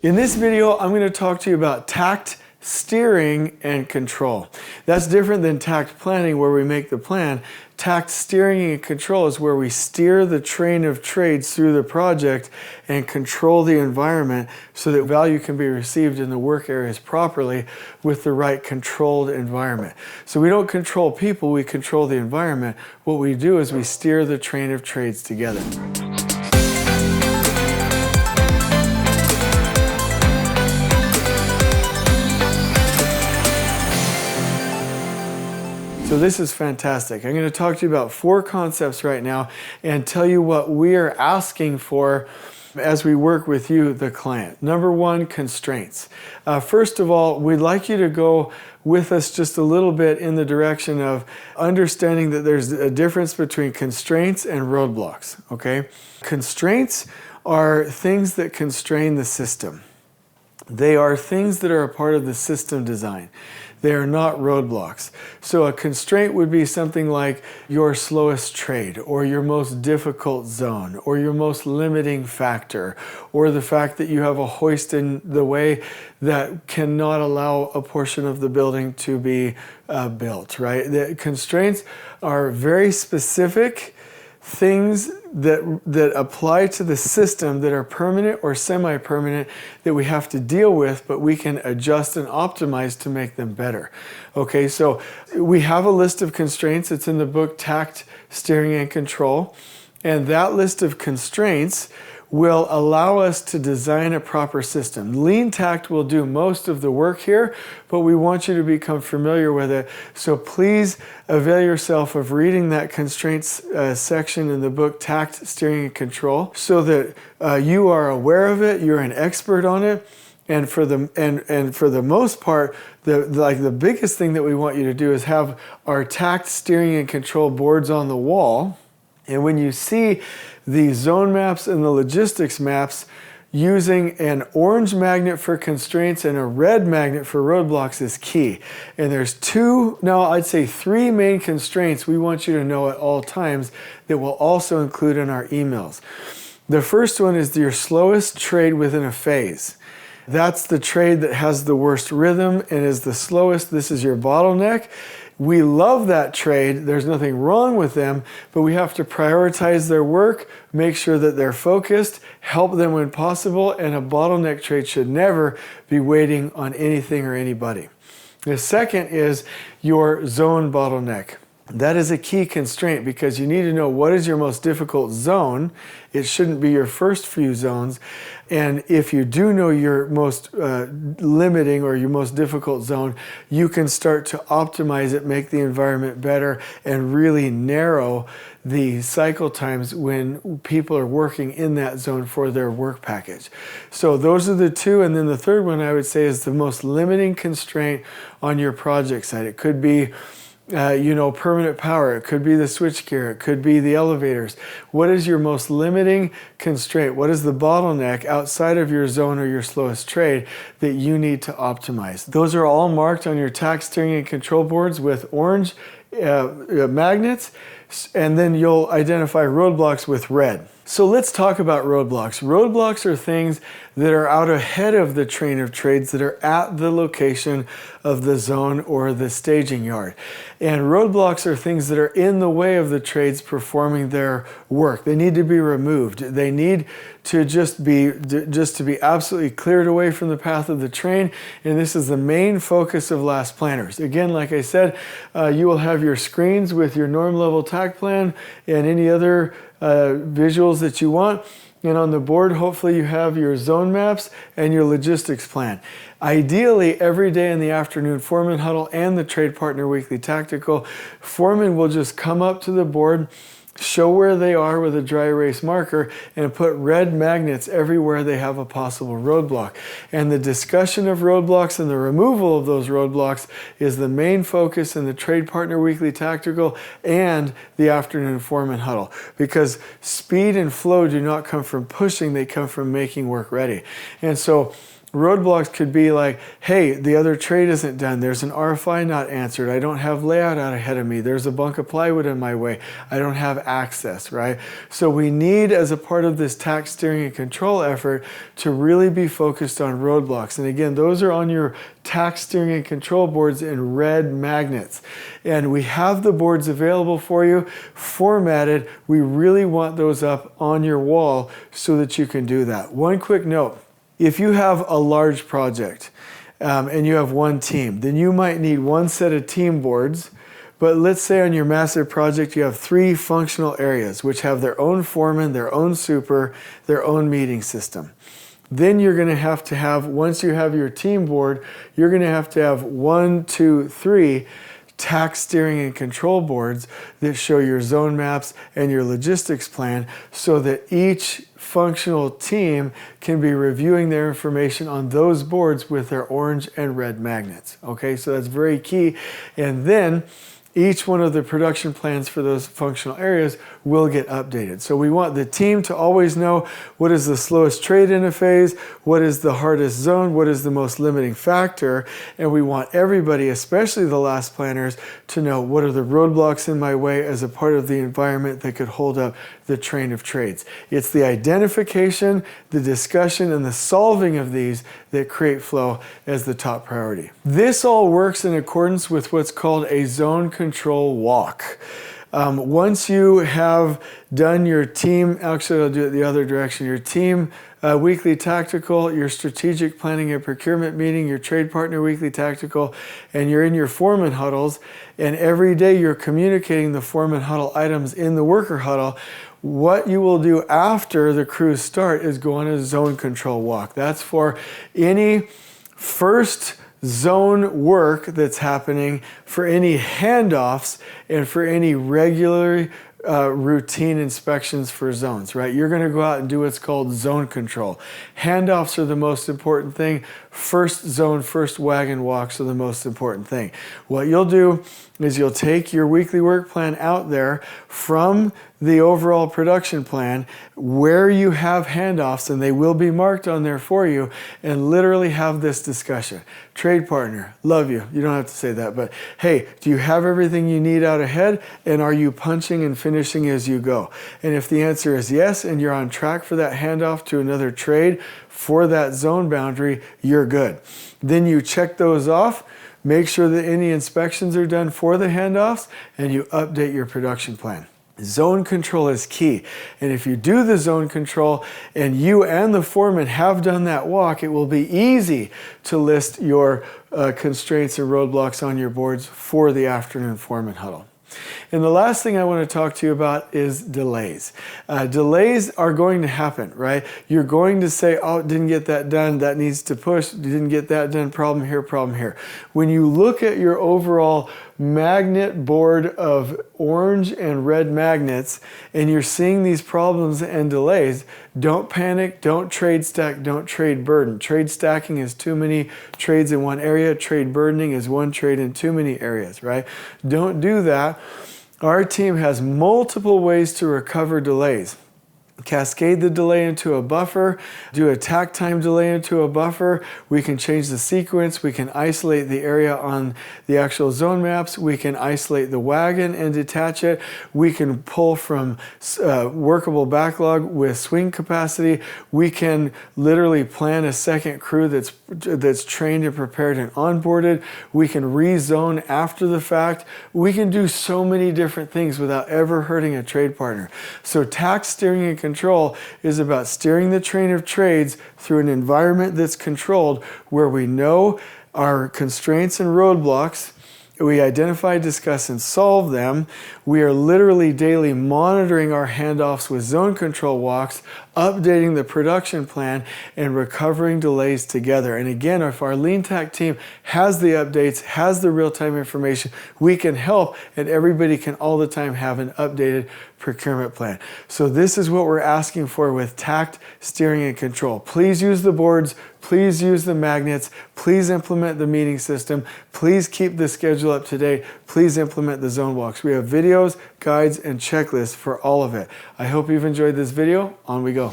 In this video, I'm going to talk to you about takt steering and control. That's different than takt planning where we make the plan. Takt steering and control is where we steer the train of trades through the project and control the environment so that value can be received in the work areas properly with the right controlled environment. So we don't control people, we control the environment. What we do is we steer the train of trades together. So this is fantastic. I'm going to talk to you about 4 concepts right now and tell you what we are asking for as we work with you, the client. Number 1, constraints. First of all, we'd like you to go with us just a little bit in the direction of understanding that there's a difference between constraints and roadblocks, okay? Constraints are things that constrain the system. They are things that are a part of the system design. They are not roadblocks. So a constraint would be something like your slowest trade, or your most difficult zone, or your most limiting factor, or the fact that you have a hoist in the way that cannot allow a portion of the building to be built, right? The constraints are very specific things that apply to the system that are permanent or semi-permanent that we have to deal with, but we can adjust and optimize to make them better. Okay, so we have a list of constraints. It's in the book Takt Steering and Control. And that list of constraints will allow us to design a proper system. LeanTakt will do most of the work here, but we want you to become familiar with it. So please avail yourself of reading that constraints section in the book Takt Steering and Control so that you are aware of it, you're an expert on it. And for the most part, the biggest thing that we want you to do is have our takt steering and control boards on the wall. And when you see the zone maps and the logistics maps, using an orange magnet for constraints and a red magnet for roadblocks is key. And there's 3 main constraints we want you to know at all times that we'll also include in our emails. The first one is your slowest trade within a phase. That's the trade that has the worst rhythm and is the slowest. This is your bottleneck. We love that trade. There's nothing wrong with them, but we have to prioritize their work, make sure that they're focused, help them when possible, and a bottleneck trade should never be waiting on anything or anybody. The second is your zone bottleneck. That is a key constraint because you need to know what is your most difficult zone. It shouldn't be your first few zones. And if you do know your most limiting or your most difficult zone, you can start to optimize it, make the environment better, and really narrow the cycle times when people are working in that zone for their work package. So those are the 2. And then the third one I would say is the most limiting constraint on your project site. It could be permanent power. It could be the switchgear. It could be the elevators. What is your most limiting constraint? What is the bottleneck outside of your zone or your slowest trade that you need to optimize? Those are all marked on your takt steering and control boards with orange magnets, and then you'll identify roadblocks with red. So let's talk about roadblocks. Roadblocks are things that are out ahead of the train of trades that are at the location of the zone or the staging yard. And roadblocks are things that are in the way of the trades performing their work. They need to be removed. They need to just be absolutely cleared away from the path of the train. And this is the main focus of Last Planners. Again, like I said, you will have your screens with your norm level takt plan and any other visuals that you want. And on the board, hopefully you have your zone maps and your logistics plan. Ideally, every day in the afternoon, Foreman Huddle and the Trade Partner Weekly Tactical, foreman will just come up to the board, show where they are with a dry erase marker, and put red magnets everywhere they have a possible roadblock. And the discussion of roadblocks and the removal of those roadblocks is the main focus in the Trade Partner Weekly Tactical and the Afternoon Foreman Huddle. Because speed and flow do not come from pushing, they come from making work ready. And so Roadblocks could be like, hey, the other trade isn't done. There's an RFI not answered. I don't have layout out ahead of me. There's a bunk of plywood in my way. I don't have access, right? So we need, as a part of this Takt Steering and Control effort, to really be focused on roadblocks. And again, those are on your Takt Steering and Control boards in red magnets. And we have the boards available for you, formatted. We really want those up on your wall so that you can do that. One quick note. If you have a large project and you have one team, then you might need one set of team boards. But let's say on your massive project, you have 3 functional areas, which have their own foreman, their own super, their own meeting system. Then you're going to have, once you have your team board, you're going to have 1, 2, 3 Takt Steering and Control boards that show your zone maps and your logistics plan so that each functional team can be reviewing their information on those boards with their orange and red magnets. Okay, so that's very key. And then each one of the production plans for those functional areas will get updated. So we want the team to always know what is the slowest trade in a phase, what is the hardest zone, what is the most limiting factor, and we want everybody, especially the last planners, to know what are the roadblocks in my way as a part of the environment that could hold up the train of trades. It's the identification, the discussion, and the solving of these that create flow as the top priority. This all works in accordance with what's called a zone control walk. Once you have done your team, actually I'll do it the other direction, your team weekly tactical, your strategic planning and procurement meeting, your trade partner weekly tactical, and you're in your foreman huddles, and every day you're communicating the foreman huddle items in the worker huddle. What you will do after the crews start is go on a zone control walk. That's for any first zone work that's happening, for any handoffs, and for any regular routine inspections for zones, right? You're going to go out and do what's called zone control. Handoffs are the most important thing. First zone, first wagon walks are the most important thing. What you'll do is you'll take your weekly work plan out there from the overall production plan where you have handoffs, and they will be marked on there for you, and literally have this discussion. Trade partner, love you. You don't have to say that, but hey, do you have everything you need out ahead, and are you punching and finishing as you go? And if the answer is yes, and you're on track for that handoff to another trade for that zone boundary, you're good. Then you check those off, make sure that any inspections are done for the handoffs, and you update your production plan. Zone control is key. And if you do the zone control and you and the foreman have done that walk, it will be easy to list your constraints and roadblocks on your boards for the afternoon foreman huddle. And the last thing I want to talk to you about is delays. Delays are going to happen, right? You're going to say, oh, didn't get that done, that needs to push, didn't get that done, problem here, problem here. When you look at your overall magnet board of orange and red magnets and you're seeing these problems and delays, don't panic, don't trade stack, don't trade burden. Trade stacking is too many trades in one area. Trade burdening is one trade in too many areas, right? Don't do that. Our team has multiple ways to recover delays. Cascade the delay into a buffer, do a takt time delay into a buffer. We can change the sequence. We can isolate the area on the actual zone maps. We can isolate the wagon and detach it. We can pull from workable backlog with swing capacity. We can literally plan a second crew that's trained and prepared and onboarded. We can rezone after the fact. We can do so many different things without ever hurting a trade partner. So Takt Steering and Control is about steering the train of trades through an environment that's controlled, where we know our constraints and roadblocks. We identify, discuss, and solve them. We are literally daily monitoring our handoffs with zone control walks, updating the production plan, and recovering delays together. And again, if our LeanTakt team has the updates, has the real-time information, we can help, and everybody can all the time have an updated procurement plan. So this is what we're asking for with Takt Steering and Control. Please use the boards. Please use the magnets. Please implement the meeting system. Please keep the schedule up to date. Please implement the zone walks. We have videos, guides, and checklists for all of it. I hope you've enjoyed this video. On we go.